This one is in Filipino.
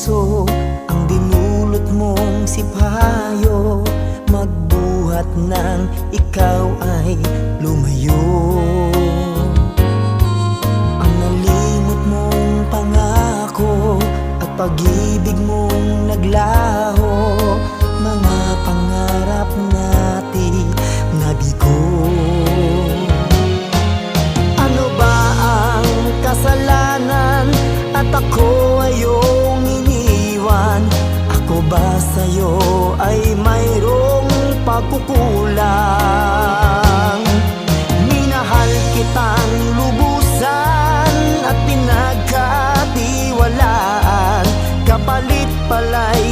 puso ang dinulot mong sipayo, magbuhat ng ikaw ay lumayo. Ang nalimot mong pangako at pag-ibig mong naglaho, mga pangarap natin nabigo. Ano ba ang kasalanan at ako ayong iniwan? Ako ba sa'yo ay mayroong pagkukulang? Minahal kitang lubusan at pinagkatiwalaan, kapalit pala'y